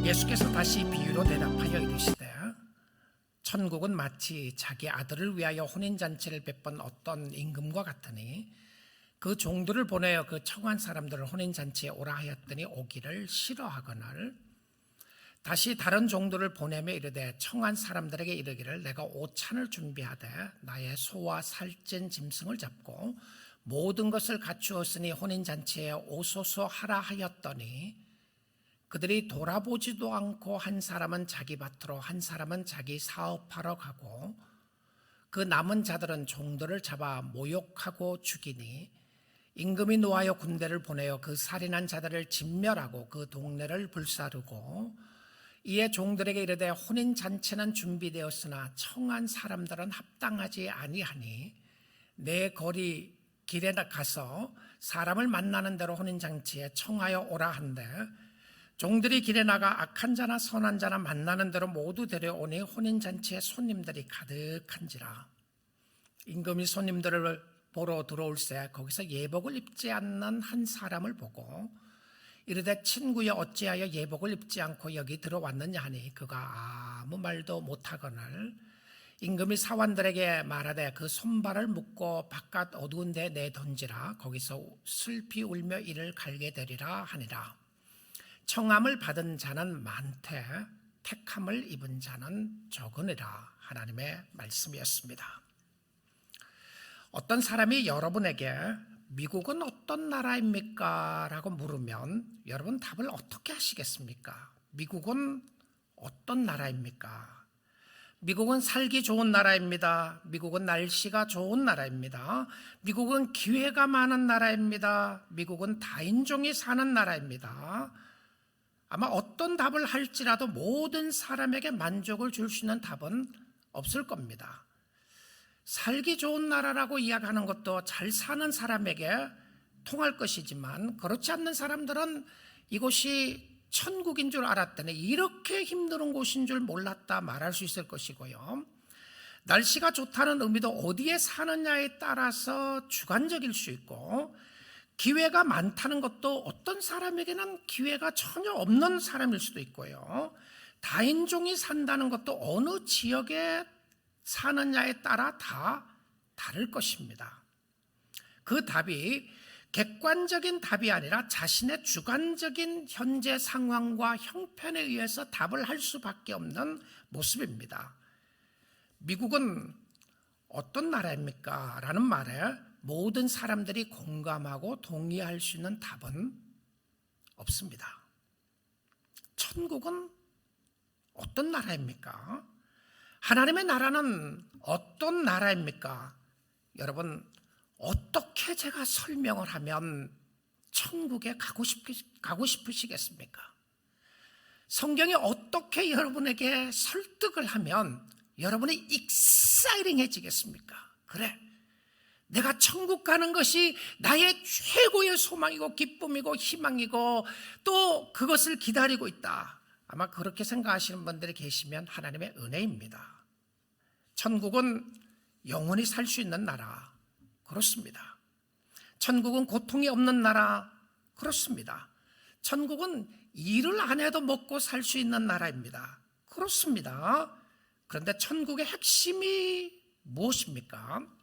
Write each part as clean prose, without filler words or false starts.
예수께서 다시 비유로 대답하여 이르시되 천국은 마치 자기 아들을 위하여 혼인잔치를 베푼 어떤 임금과 같으니 그 종들을 보내어 그 청한 사람들을 혼인잔치에 오라 하였더니 오기를 싫어하거늘 다시 다른 종들을 보내며 이르되 청한 사람들에게 이르기를 내가 오찬을 준비하되 나의 소와 살찐 짐승을 잡고 모든 것을 갖추었으니 혼인잔치에 오소서 하라 하였더니 그들이 돌아보지도 않고 한 사람은 자기 밭으로 한 사람은 자기 사업하러 가고 그 남은 자들은 종들을 잡아 모욕하고 죽이니 임금이 노하여 군대를 보내어 그 살인한 자들을 진멸하고 그 동네를 불사르고 이에 종들에게 이르되 혼인잔치는 준비되었으나 청한 사람들은 합당하지 아니하니 내 거리 길에 가서 사람을 만나는 대로 혼인잔치에 청하여 오라 한데 종들이 길에 나가 악한 자나 선한 자나 만나는 대로 모두 데려오니 혼인잔치에 손님들이 가득한지라. 임금이 손님들을 보러 들어올새 거기서 예복을 입지 않는 한 사람을 보고 이르되 친구여 어찌하여 예복을 입지 않고 여기 들어왔느냐 하니 그가 아무 말도 못하거늘 임금이 사원들에게 말하되 그 손발을 묶고 바깥 어두운 데 내던지라. 거기서 슬피 울며 이를 갈게 되리라 하니라. 청함을 받은 자는 많되 택함을 입은 자는 적으니라. 하나님의 말씀이었습니다. 어떤 사람이 여러분에게 미국은 어떤 나라입니까? 라고 물으면 여러분 답을 어떻게 하시겠습니까? 미국은 어떤 나라입니까? 미국은 살기 좋은 나라입니다. 미국은 날씨가 좋은 나라입니다. 미국은 기회가 많은 나라입니다. 미국은 다인종이 사는 나라입니다. 아마 어떤 답을 할지라도 모든 사람에게 만족을 줄 수 있는 답은 없을 겁니다. 살기 좋은 나라라고 이야기하는 것도 잘 사는 사람에게 통할 것이지만 그렇지 않는 사람들은 이곳이 천국인 줄 알았더니 이렇게 힘든 곳인 줄 몰랐다 말할 수 있을 것이고요. 날씨가 좋다는 의미도 어디에 사느냐에 따라서 주관적일 수 있고 기회가 많다는 것도 어떤 사람에게는 기회가 전혀 없는 사람일 수도 있고요. 다인종이 산다는 것도 어느 지역에 사느냐에 따라 다 다를 것입니다. 그 답이 객관적인 답이 아니라 자신의 주관적인 현재 상황과 형편에 의해서 답을 할 수밖에 없는 모습입니다. 미국은 어떤 나라입니까? 라는 말에 모든 사람들이 공감하고 동의할 수 있는 답은 없습니다. 천국은 어떤 나라입니까? 하나님의 나라는 어떤 나라입니까? 여러분, 어떻게 제가 설명을 하면 천국에 가고 싶으시겠습니까? 성경이 어떻게 여러분에게 설득을 하면 여러분이 익사이링해지겠습니까? 그래, 내가 천국 가는 것이 나의 최고의 소망이고 기쁨이고 희망이고 또 그것을 기다리고 있다. 아마 그렇게 생각하시는 분들이 계시면 하나님의 은혜입니다. 천국은 영원히 살 수 있는 나라, 그렇습니다. 천국은 고통이 없는 나라, 그렇습니다. 천국은 일을 안 해도 먹고 살 수 있는 나라입니다. 그렇습니다. 그런데 천국의 핵심이 무엇입니까?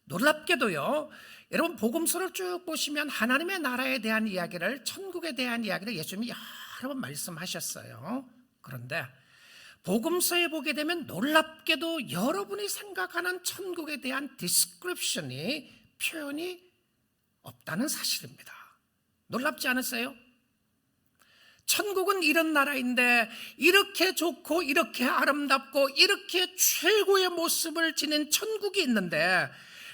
놀랍게도요, 여러분 복음서를 쭉 보시면 하나님의 나라에 대한 이야기를, 천국에 대한 이야기를 예수님이 여러 번 말씀하셨어요. 그런데 복음서에 보게 되면 놀랍게도 여러분이 생각하는 천국에 대한 디스크립션이, 표현이 없다는 사실입니다. 놀랍지 않으세요? 천국은 이런 나라인데 이렇게 좋고 이렇게 아름답고 이렇게 최고의 모습을 지닌 천국이 있는데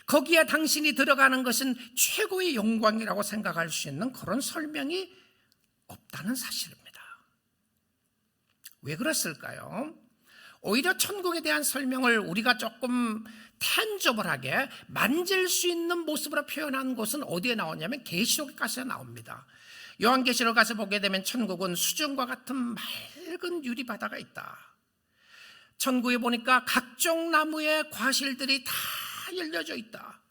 거기에 당신이 들어가는 것은 최고의 영광이라고 생각할 수 있는 그런 설명이 없다는 사실입니다. 왜 그랬을까요? 오히려 천국에 대한 설명을 우리가 조금 탄저블하게 만질 수 있는 모습으로 표현한 곳은 어디에 나오냐면 계시록에 가서 나옵니다. 요한계시록 가서 보게 되면 천국은 수정과 같은 맑은 유리바다가 있다. 천국에 보니까 각종 나무의 과실들이 다 열려져 있다.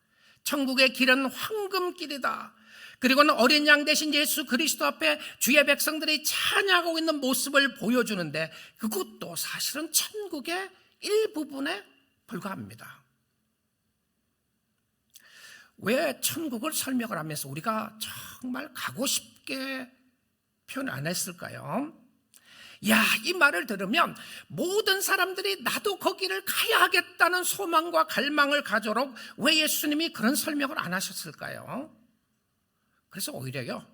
천국의 길은 황금길이다. 그리고는 어린 양 대신 예수 그리스도 앞에 주의 백성들이 찬양하고 있는 모습을 보여주는데 그것도 사실은 천국의 일부분에 불과합니다. 왜 천국을 설명을 하면서 우리가 정말 가고 싶게 표현 안 했을까요? 이 말을 들으면 모든 사람들이 나도 거기를 가야 하겠다는 소망과 갈망을 가져록 왜 예수님이 그런 설명을 안 하셨을까요? 그래서 오히려요,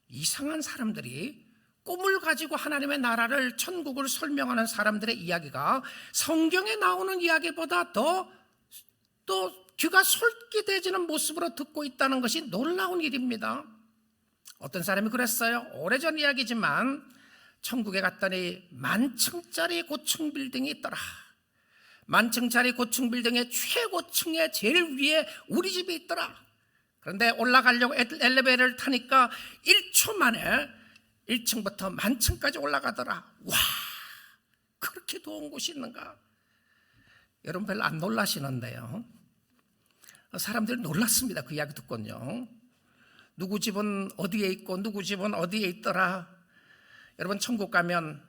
이상한 사람들이 꿈을 가지고 하나님의 나라를, 천국을 설명하는 사람들의 이야기가 성경에 나오는 이야기보다 더 귀가 솔깃해지는 모습으로 듣고 있다는 것이 놀라운 일입니다. 어떤 사람이 그랬어요. 오래전 이야기지만 천국에 갔더니 만층짜리 고층 빌딩이 있더라. 만층짜리 고층 빌딩의 최고층에 제일 위에 우리 집이 있더라. 그런데 올라가려고 엘리베이터를 타니까 1초 만에 1층부터 만층까지 올라가더라. 와, 그렇게 좋은 곳이 있는가? 여러분 별로 안 놀라시는데요, 사람들이 놀랐습니다. 그 이야기 듣고는요. 누구 집은 어디에 있고 누구 집은 어디에 있더라. 여러분 천국 가면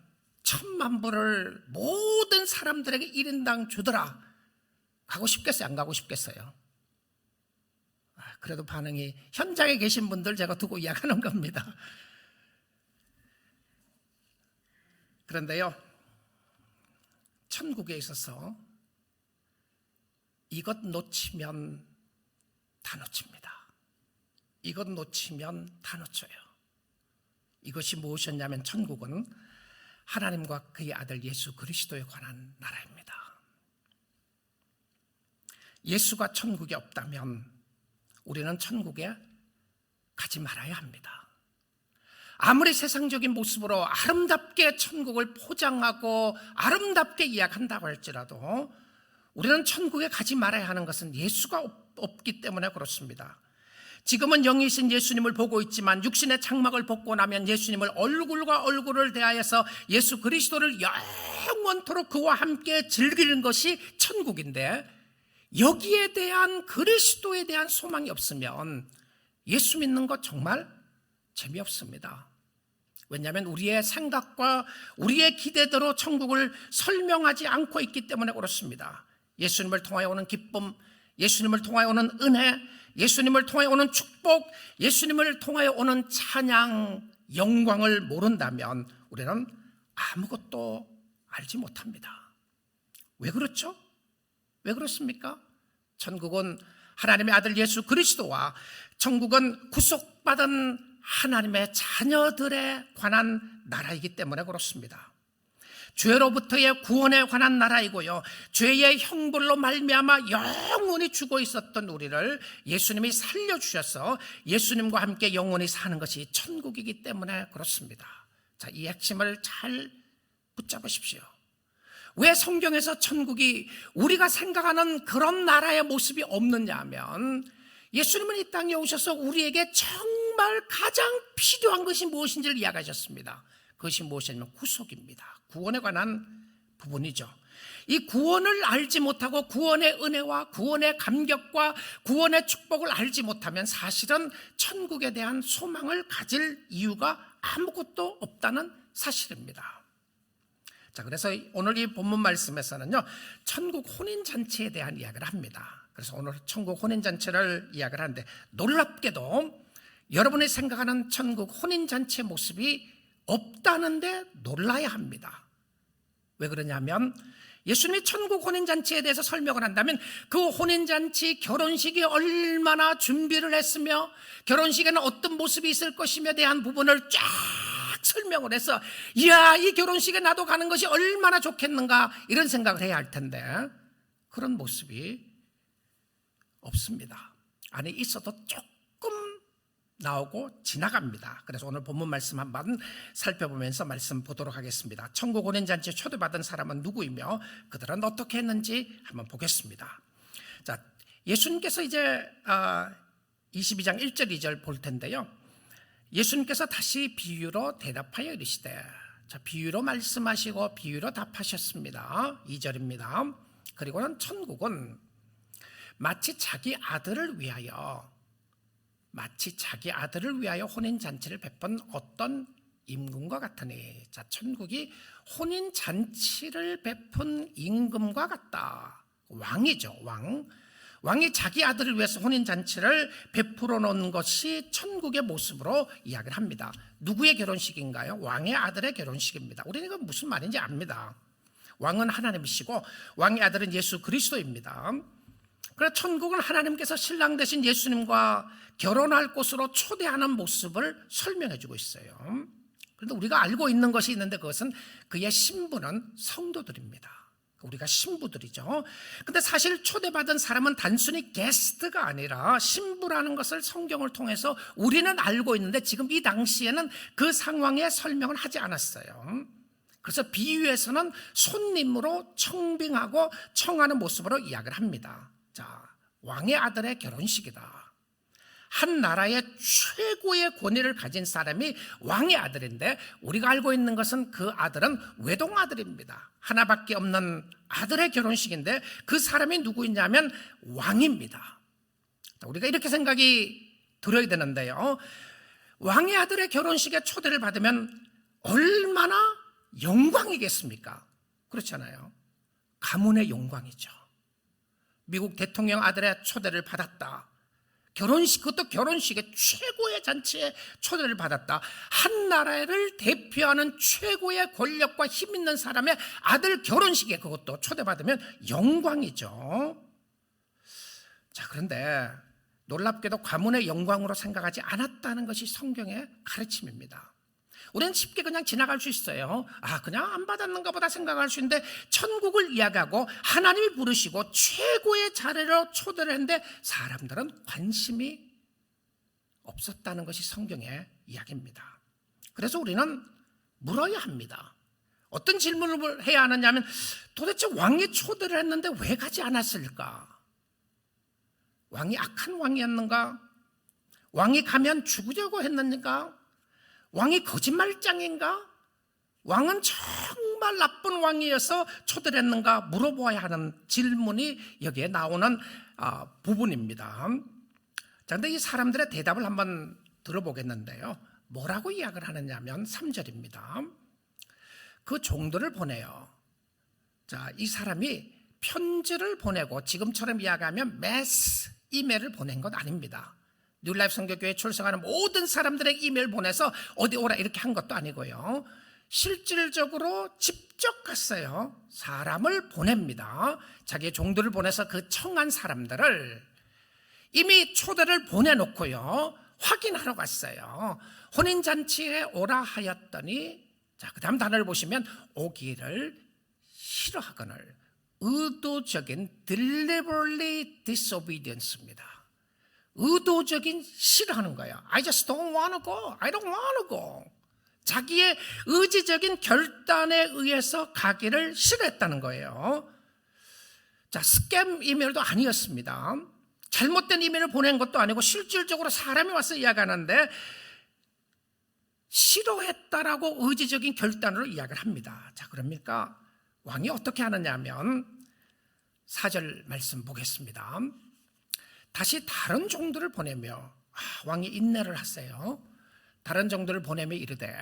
1,000만 불을 모든 사람들에게 1인당 주더라. 가고 싶겠어요? 안 가고 싶겠어요? 그래도 반응이, 현장에 계신 분들 제가 두고 이야기하는 겁니다. 그런데요, 천국에 있어서 이것 놓치면 다 놓칩니다. 이것 놓치면 다 놓쳐요. 이것이 무엇이었냐면 천국은 하나님과 그의 아들 예수 그리스도에 관한 나라입니다. 예수가 천국에 없다면 우리는 천국에 가지 말아야 합니다. 아무리 세상적인 모습으로 아름답게 천국을 포장하고 아름답게 이야기한다고 할지라도 우리는 천국에 가지 말아야 하는 것은 예수가 없기 때문에 그렇습니다. 지금은 영이신 예수님을 보고 있지만 육신의 장막을 벗고 나면 예수님을 얼굴과 얼굴을 대하여서 예수 그리스도를 영원토록 그와 함께 즐기는 것이 천국인데, 여기에 대한 그리스도에 대한 소망이 없으면 예수 믿는 것 정말 재미없습니다. 왜냐하면 우리의 생각과 우리의 기대대로 천국을 설명하지 않고 있기 때문에 그렇습니다. 예수님을 통하여 오는 기쁨, 예수님을 통하여 오는 은혜, 예수님을 통하여 오는 축복, 예수님을 통하여 오는 찬양, 영광을 모른다면 우리는 아무것도 알지 못합니다. 왜 그렇죠? 왜 그렇습니까? 천국은 하나님의 아들 예수 그리스도와 천국은 구속받은 하나님의 자녀들에 관한 나라이기 때문에 그렇습니다. 죄로부터의 구원에 관한 나라이고요, 죄의 형벌로 말미암아 영원히 죽어 있었던 우리를 예수님이 살려주셔서 예수님과 함께 영원히 사는 것이 천국이기 때문에 그렇습니다. 자, 이 핵심을 잘 붙잡으십시오. 왜 성경에서 천국이 우리가 생각하는 그런 나라의 모습이 없느냐 하면, 예수님은 이 땅에 오셔서 우리에게 정말 가장 필요한 것이 무엇인지를 이야기하셨습니다. 그것이 무엇이냐면 구속입니다. 구원에 관한 부분이죠. 이 구원을 알지 못하고 구원의 은혜와 구원의 감격과 구원의 축복을 알지 못하면 사실은 천국에 대한 소망을 가질 이유가 아무것도 없다는 사실입니다. 자, 그래서 오늘 이 본문 말씀에서는요, 천국 혼인잔치에 대한 이야기를 합니다. 그래서 오늘 천국 혼인잔치를 이야기를 하는데, 놀랍게도 여러분이 생각하는 천국 혼인잔치의 모습이 없다는데 놀라야 합니다. 왜 그러냐면 예수님이 천국 혼인잔치에 대해서 설명을 한다면 그 혼인잔치, 결혼식이 얼마나 준비를 했으며 결혼식에는 어떤 모습이 있을 것이며 대한 부분을 쫙 설명을 해서, 이야, 이 결혼식에 나도 가는 것이 얼마나 좋겠는가, 이런 생각을 해야 할 텐데 그런 모습이 없습니다. 안에 있어도 조금 나오고 지나갑니다. 그래서 오늘 본문 말씀 한번 살펴보면서 말씀 보도록 하겠습니다. 천국 혼인잔치에 초대받은 사람은 누구이며 그들은 어떻게 했는지 한번 보겠습니다. 자, 예수님께서 이제 22장 1절 2절 볼 텐데요, 예수님께서 다시 비유로 대답하여 이르시되, 자, 비유로 말씀하시고 비유로 답하셨습니다. 2절입니다. 그리고는 천국은 마치 자기 아들을 위하여 마치 자기 아들을 위하여 혼인잔치를 베푼 어떤 임금과 같으니. 자, 천국이 혼인잔치를 베푼 임금과 같다. 왕이죠, 왕. 왕이 자기 아들을 위해서 혼인잔치를 베풀어 놓은 것이 천국의 모습으로 이야기를 합니다. 누구의 결혼식인가요? 왕의 아들의 결혼식입니다. 우리는 이건 무슨 말인지 압니다. 왕은 하나님이시고 왕의 아들은 예수 그리스도입니다. 그래서 천국은 하나님께서 신랑 되신 예수님과 결혼할 곳으로 초대하는 모습을 설명해 주고 있어요. 그런데 우리가 알고 있는 것이 있는데 그것은 그의 신부는 성도들입니다. 우리가 신부들이죠. 근데 사실 초대받은 사람은 단순히 게스트가 아니라 신부라는 것을 성경을 통해서 우리는 알고 있는데 지금 이 당시에는 그 상황에 설명을 하지 않았어요. 그래서 비유에서는 손님으로 청빙하고 청하는 모습으로 이야기를 합니다. 자, 왕의 아들의 결혼식이다. 한 나라의 최고의 권위를 가진 사람이 왕의 아들인데 우리가 알고 있는 것은 그 아들은 외동아들입니다. 하나밖에 없는 아들의 결혼식인데 그 사람이 누구이냐면 왕입니다. 우리가 이렇게 생각이 들어야 되는데요. 왕의 아들의 결혼식에 초대를 받으면 얼마나 영광이겠습니까? 그렇잖아요. 가문의 영광이죠. 미국 대통령 아들의 초대를 받았다. 결혼식, 그것도 결혼식의 최고의 잔치에 초대를 받았다. 한 나라를 대표하는 최고의 권력과 힘 있는 사람의 아들 결혼식에 그것도 초대받으면 영광이죠. 자, 그런데 놀랍게도 가문의 영광으로 생각하지 않았다는 것이 성경의 가르침입니다. 우리는 쉽게 그냥 지나갈 수 있어요. 그냥 안 받았는가 보다 생각할 수 있는데 천국을 이야기하고 하나님이 부르시고 최고의 자리로 초대를 했는데 사람들은 관심이 없었다는 것이 성경의 이야기입니다. 그래서 우리는 물어야 합니다. 어떤 질문을 해야 하느냐면 도대체 왕이 초대를 했는데 왜 가지 않았을까? 왕이 악한 왕이었는가? 왕이 가면 죽으려고 했는가? 왕이 거짓말장인가? 왕은 정말 나쁜 왕이어서 초대를 했는가 물어보아야 하는 질문이 여기에 나오는 부분입니다. 자, 근데 이 사람들의 대답을 한번 들어보겠는데요. 뭐라고 이야기를 하느냐면 3절입니다. 그 종들을 보내요. 자, 이 사람이 편지를 보내고 지금처럼 이야기하면 매스 이메일을 보낸 것 아닙니다. 뉴라이프 선교교회에 출석하는 모든 사람들에게 이메일 보내서 어디 오라 이렇게 한 것도 아니고요. 실질적으로 직접 갔어요. 사람을 보냅니다. 자기의 종들을 보내서 그 청한 사람들을 이미 초대를 보내놓고요. 확인하러 갔어요. 혼인잔치에 오라 하였더니, 자, 그 다음 단어를 보시면 오기를 싫어하거늘, 의도적인 deliberately disobedience입니다. 의도적인 싫어하는 거예요. I just don't want to go. I don't want to go. 자기의 의지적인 결단에 의해서 가기를 싫어했다는 거예요. 자, 스캠 이메일도 아니었습니다. 잘못된 이메일을 보낸 것도 아니고 실질적으로 사람이 와서 이야기하는데 싫어했다라고 의지적인 결단으로 이야기를 합니다. 자, 그러니까 왕이 어떻게 하느냐 하면 4절 말씀 보겠습니다. 다시 다른 종들을 보내며, 왕이 인내를 하세요. 다른 종들을 보내며 이르되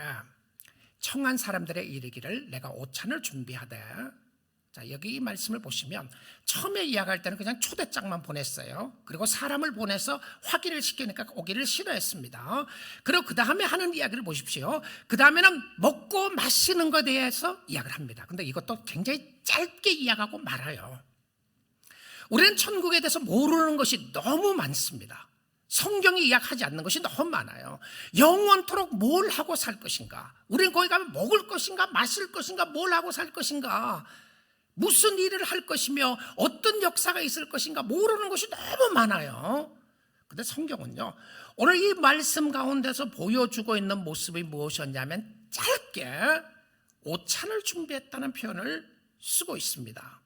청한 사람들의 이르기를 내가 오찬을 준비하되. 자, 여기 이 말씀을 보시면 처음에 이야기할 때는 그냥 초대장만 보냈어요. 그리고 사람을 보내서 확인을 시키니까 오기를 싫어했습니다. 그리고 그 다음에 하는 이야기를 보십시오. 그 다음에는 먹고 마시는 것에 대해서 이야기를 합니다. 근데 이것도 굉장히 짧게 이야기하고 말아요. 우리는 천국에 대해서 모르는 것이 너무 많습니다. 성경이 이야기하지 않는 것이 너무 많아요. 영원토록 뭘 하고 살 것인가? 우리는 거기 가면 먹을 것인가? 마실 것인가? 뭘 하고 살 것인가? 무슨 일을 할 것이며 어떤 역사가 있을 것인가? 모르는 것이 너무 많아요. 근데 성경은요, 오늘 이 말씀 가운데서 보여주고 있는 모습이 무엇이었냐면 짧게 오찬을 준비했다는 표현을 쓰고 있습니다.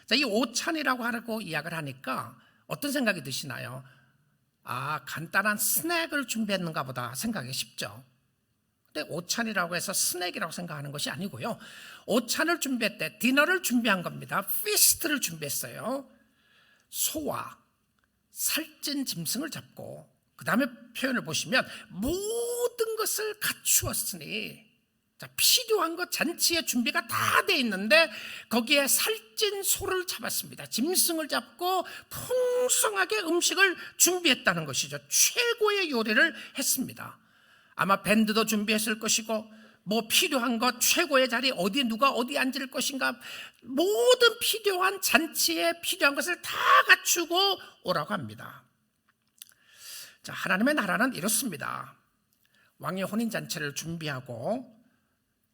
자, 이 오찬이라고 하고 이야기를 하니까 어떤 생각이 드시나요? 간단한 스낵을 준비했는가 보다 생각이 쉽죠. 근데 오찬이라고 해서 스낵이라고 생각하는 것이 아니고요. 오찬을 준비했대. 디너를 준비한 겁니다. 피스트를 준비했어요. 소와 살찐 짐승을 잡고 그 다음에 표현을 보시면 모든 것을 갖추었으니, 자, 필요한 것 잔치의 준비가 다 돼 있는데 거기에 살찐 소를 잡았습니다. 짐승을 잡고 풍성하게 음식을 준비했다는 것이죠. 최고의 요리를 했습니다. 아마 밴드도 준비했을 것이고, 뭐 필요한 것, 최고의 자리, 어디 누가 어디 앉을 것인가, 모든 필요한 잔치에 필요한 것을 다 갖추고 오라고 합니다. 자, 하나님의 나라는 이렇습니다. 왕의 혼인잔치를 준비하고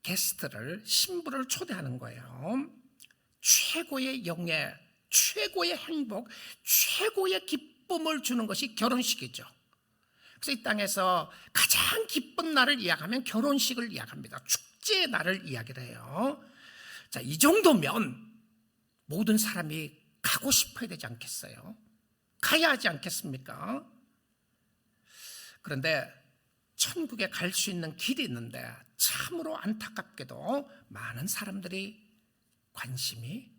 게스트를, 신부를 초대하는 거예요. 최고의 영예, 최고의 행복, 최고의 기쁨을 주는 것이 결혼식이죠. 그래서 이 땅에서 가장 기쁜 날을 이야기하면 결혼식을 이야기합니다. 축제의 날을 이야기를 해요. 자, 이 정도면 모든 사람이 가고 싶어야 되지 않겠어요? 가야 하지 않겠습니까? 그런데 천국에 갈 수 있는 길이 있는데 참으로 안타깝게도 많은 사람들이 관심이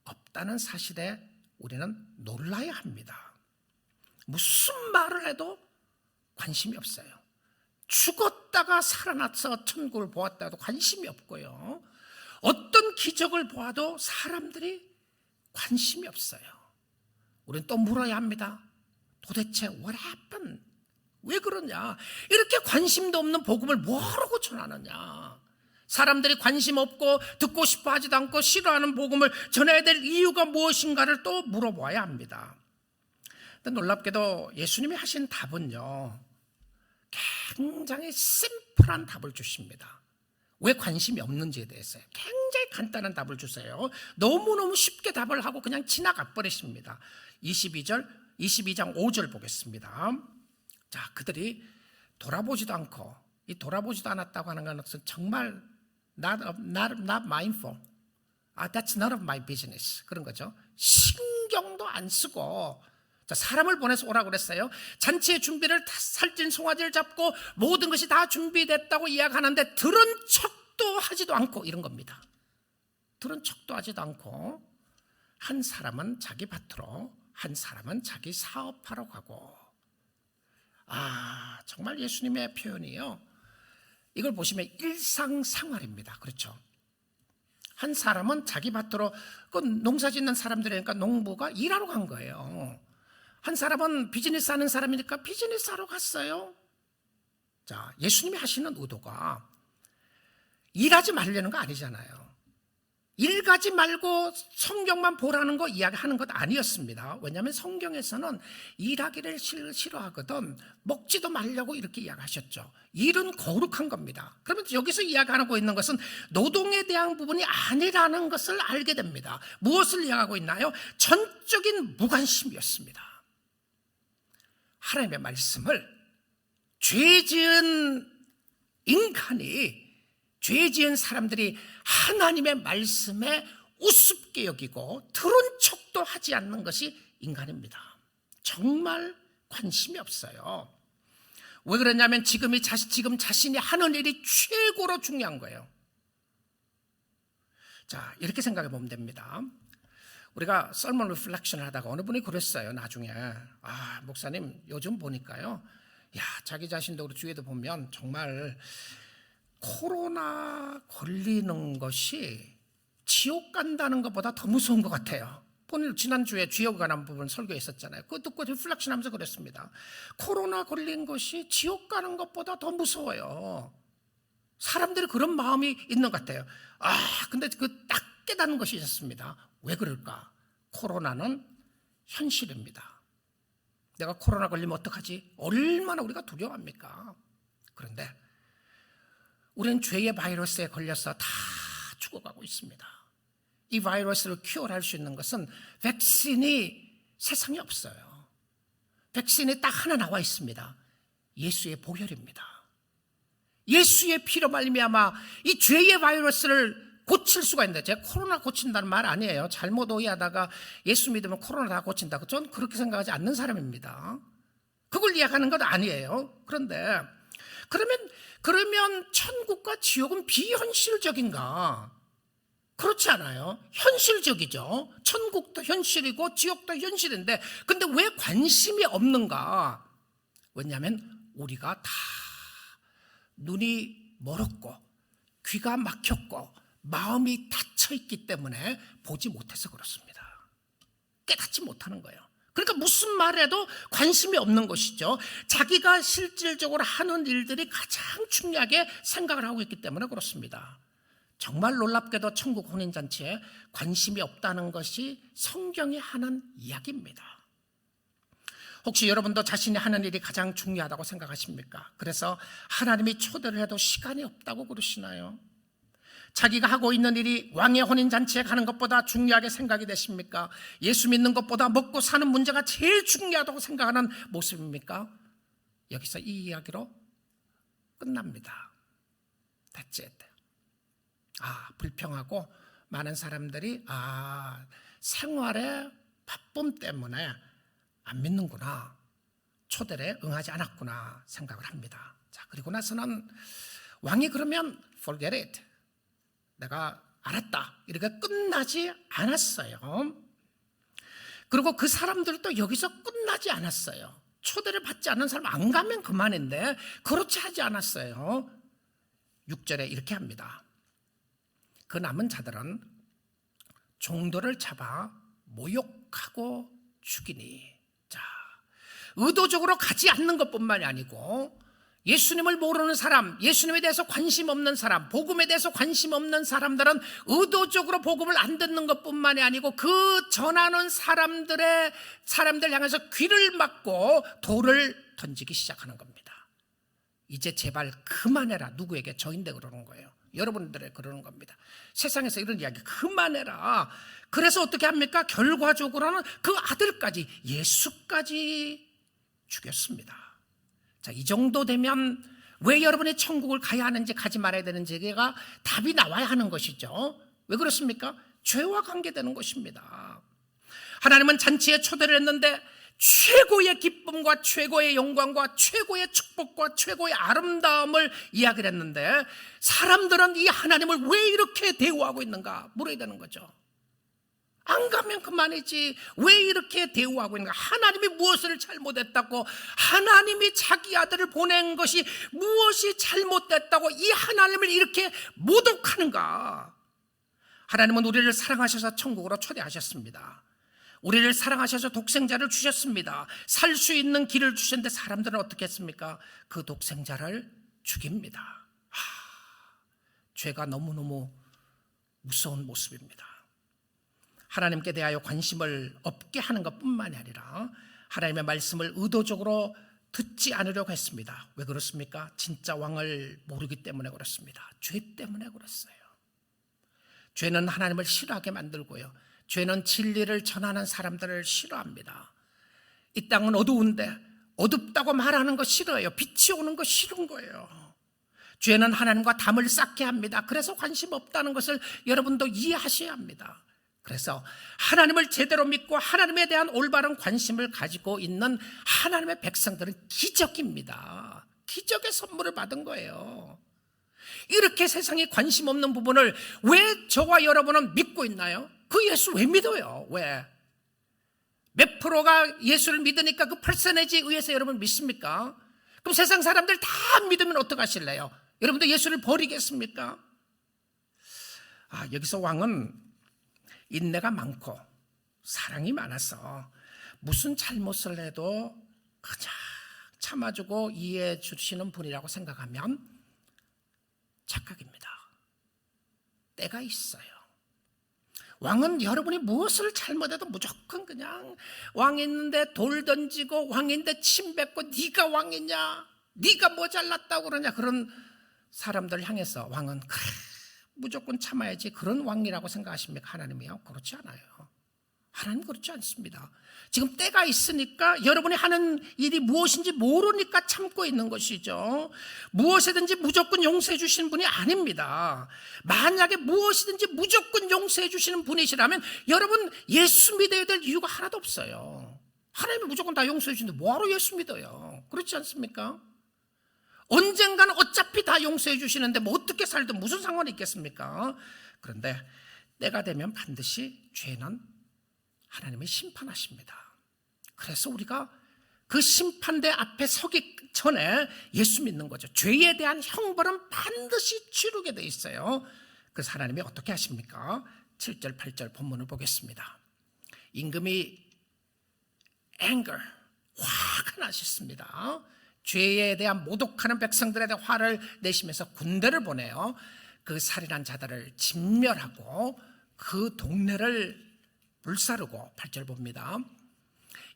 없다는 사실에 우리는 놀라야 합니다. 무슨 말을 해도 관심이 없어요. 죽었다가 살아나서 천국을 보았다 해도 관심이 없고요. 어떤 기적을 보아도 사람들이 관심이 없어요. 우리는 또 물어야 합니다. 도대체 what happened? 왜 그러냐? 이렇게 관심도 없는 복음을 뭐하라고 전하느냐? 사람들이 관심 없고 듣고 싶어 하지도 않고 싫어하는 복음을 전해야 될 이유가 무엇인가를 또 물어봐야 합니다. 근데 놀랍게도 예수님이 하신 답은요, 굉장히 심플한 답을 주십니다. 왜 관심이 없는지에 대해서 굉장히 간단한 답을 주세요. 너무너무 쉽게 답을 하고 그냥 지나가 버리십니다. 22장 5절 보겠습니다. 자, 그들이 돌아보지도 않고, 이 돌아보지도 않았다고 하는 것은 정말 not mindful. That's none of my business. 그런 거죠. 신경도 안 쓰고, 자, 사람을 보내서 오라고 그랬어요. 잔치의 준비를 다 살찐 송아지를 잡고 모든 것이 다 준비됐다고 이야기하는데 들은 척도 하지도 않고 이런 겁니다. 들은 척도 하지도 않고, 한 사람은 자기 밭으로, 한 사람은 자기 사업하러 가고. 정말 예수님의 표현이요, 이걸 보시면 일상생활입니다. 그렇죠? 한 사람은 자기 밭으로, 그 농사 짓는 사람들이니까 농부가 일하러 간 거예요. 한 사람은 비즈니스 하는 사람이니까 비즈니스 하러 갔어요. 자, 예수님이 하시는 의도가 일하지 말려는 거 아니잖아요. 일 가지 말고 성경만 보라는 거 이야기하는 것 아니었습니다. 왜냐하면 성경에서는 일하기를 싫어하거든 먹지도 말려고 이렇게 이야기하셨죠. 일은 거룩한 겁니다. 그러면 여기서 이야기하고 있는 것은 노동에 대한 부분이 아니라는 것을 알게 됩니다. 무엇을 이야기하고 있나요? 전적인 무관심이었습니다. 하나님의 말씀을 죄 지은 인간이, 죄 지은 사람들이 하나님의 말씀에 우습게 여기고 들은 척도 하지 않는 것이 인간입니다. 정말 관심이 없어요. 왜 그러냐면 지금 자신이 하는 일이 최고로 중요한 거예요. 자, 이렇게 생각해 보면 됩니다. 우리가 sermon reflection을 하다가 어느 분이 그랬어요. 나중에, 목사님 요즘 보니까요, 자기 자신도 우리 주위에도 보면 정말 코로나 걸리는 것이 지옥 간다는 것보다 더 무서운 것 같아요. 오늘 지난주에 지옥에 관한 부분 설교했었잖아요. 그거 듣고 리플렉션 하면서 그랬습니다. 코로나 걸린 것이 지옥 가는 것보다 더 무서워요. 사람들이 그런 마음이 있는 것 같아요. 근데 그 딱 깨닫는 것이 있었습니다. 왜 그럴까? 코로나는 현실입니다. 내가 코로나 걸리면 어떡하지? 얼마나 우리가 두려워합니까? 그런데 우리는 죄의 바이러스에 걸려서 다 죽어가고 있습니다. 이 바이러스를 큐어할 수 있는 것은 백신이 세상에 없어요. 백신이 딱 하나 나와 있습니다. 예수의 보혈입니다. 예수의 피로 말미암아 이 죄의 바이러스를 고칠 수가 있는데, 제가 코로나 고친다는 말 아니에요. 잘못 오해하다가 예수 믿으면 코로나 다 고친다고, 전 그렇게 생각하지 않는 사람입니다. 그걸 이야기하는 건 아니에요. 그런데 그러면 천국과 지옥은 비현실적인가? 그렇지 않아요. 현실적이죠. 천국도 현실이고 지옥도 현실인데, 근데 왜 관심이 없는가? 왜냐하면 우리가 다 눈이 멀었고 귀가 막혔고 마음이 닫혀있기 때문에 보지 못해서 그렇습니다. 깨닫지 못하는 거예요. 그러니까 무슨 말에도 관심이 없는 것이죠. 자기가 실질적으로 하는 일들이 가장 중요하게 생각을 하고 있기 때문에 그렇습니다. 정말 놀랍게도 천국 혼인잔치에 관심이 없다는 것이 성경이 하는 이야기입니다. 혹시 여러분도 자신이 하는 일이 가장 중요하다고 생각하십니까? 그래서 하나님이 초대를 해도 시간이 없다고 그러시나요? 자기가 하고 있는 일이 왕의 혼인잔치에 가는 것보다 중요하게 생각이 되십니까? 예수 믿는 것보다 먹고 사는 문제가 제일 중요하다고 생각하는 모습입니까? 여기서 이 이야기로 끝납니다. That's it. 불평하고 많은 사람들이 생활의 바쁨 때문에 안 믿는구나, 초대에 응하지 않았구나 생각을 합니다. 자, 그리고 나서는 왕이 그러면 forget it, 내가 알았다, 이렇게 끝나지 않았어요. 그리고 그 사람들도 여기서 끝나지 않았어요. 초대를 받지 않는 사람 안 가면 그만인데 그렇지 하지 않았어요. 6절에 이렇게 합니다. 그 남은 자들은 종들을 잡아 모욕하고 죽이니. 자, 의도적으로 가지 않는 것뿐만이 아니고 예수님을 모르는 사람, 예수님에 대해서 관심 없는 사람, 복음에 대해서 관심 없는 사람들은 의도적으로 복음을 안 듣는 것뿐만이 아니고 그 전하는 사람들 향해서 귀를 막고 돌을 던지기 시작하는 겁니다. 이제 제발 그만해라. 누구에게? 저인데 그러는 거예요. 여러분들에 그러는 겁니다. 세상에서 이런 이야기 그만해라. 그래서 어떻게 합니까? 결과적으로는 그 아들까지, 예수까지 죽였습니다. 자, 이 정도 되면 왜 여러분이 천국을 가야 하는지 가지 말아야 되는지가 답이 나와야 하는 것이죠. 왜 그렇습니까? 죄와 관계되는 것입니다. 하나님은 잔치에 초대를 했는데 최고의 기쁨과 최고의 영광과 최고의 축복과 최고의 아름다움을 이야기를 했는데 사람들은 이 하나님을 왜 이렇게 대우하고 있는가 물어야 되는 거죠. 안 가면 그만이지 왜 이렇게 대우하고 있는가? 하나님이 무엇을 잘못했다고, 하나님이 자기 아들을 보낸 것이 무엇이 잘못됐다고 이 하나님을 이렇게 모독하는가? 하나님은 우리를 사랑하셔서 천국으로 초대하셨습니다. 우리를 사랑하셔서 독생자를 주셨습니다. 살 수 있는 길을 주셨는데 사람들은 어떻게 했습니까? 그 독생자를 죽입니다. 죄가 너무너무 무서운 모습입니다. 하나님께 대하여 관심을 없게 하는 것뿐만이 아니라 하나님의 말씀을 의도적으로 듣지 않으려고 했습니다. 왜 그렇습니까? 진짜 왕을 모르기 때문에 그렇습니다. 죄 때문에 그렇어요. 죄는 하나님을 싫어하게 만들고요, 죄는 진리를 전하는 사람들을 싫어합니다. 이 땅은 어두운데 어둡다고 말하는 거 싫어요. 빛이 오는 거 싫은 거예요. 죄는 하나님과 담을 쌓게 합니다. 그래서 관심 없다는 것을 여러분도 이해하셔야 합니다. 그래서 하나님을 제대로 믿고 하나님에 대한 올바른 관심을 가지고 있는 하나님의 백성들은 기적입니다. 기적의 선물을 받은 거예요. 이렇게 세상에 관심 없는 부분을 왜 저와 여러분은 믿고 있나요? 그 예수 왜 믿어요? 왜? 몇 프로가 예수를 믿으니까 그 퍼센테이지에 의해서 여러분 믿습니까? 그럼 세상 사람들 다 믿으면 어떡하실래요? 여러분도 예수를 버리겠습니까? 여기서 왕은 인내가 많고 사랑이 많아서 무슨 잘못을 해도 그냥 참아주고 이해해 주시는 분이라고 생각하면 착각입니다. 때가 있어요. 왕은 여러분이 무엇을 잘못해도 무조건 그냥 왕 있는데 돌 던지고 왕인데 침 뱉고 네가 왕이냐, 네가 뭐 잘났다고 그러냐, 그런 사람들 향해서 왕은 그래 무조건 참아야지, 그런 왕이라고 생각하십니까? 하나님이요? 그렇지 않아요. 하나님 그렇지 않습니다. 지금 때가 있으니까 여러분이 하는 일이 무엇인지 모르니까 참고 있는 것이죠. 무엇이든지 무조건 용서해 주시는 분이 아닙니다. 만약에 무엇이든지 무조건 용서해 주시는 분이시라면 여러분 예수 믿어야 될 이유가 하나도 없어요. 하나님이 무조건 다 용서해 주시는데 뭐하러 예수 믿어요? 그렇지 않습니까? 언젠가는 어차피 다 용서해 주시는데 뭐 어떻게 살든 무슨 상관이 있겠습니까? 그런데 때가 되면 반드시 죄는 하나님이 심판하십니다. 그래서 우리가 그 심판대 앞에 서기 전에 예수 믿는 거죠. 죄에 대한 형벌은 반드시 치르게 돼 있어요. 그래서 하나님이 어떻게 하십니까? 7절 8절 본문을 보겠습니다. 임금이 anger, 화가 나셨습니다. 죄에 대한 모독하는 백성들에 대한 화를 내시면서 군대를 보내요. 그 살인한 자들을 진멸하고 그 동네를 불사르고 8절 봅니다.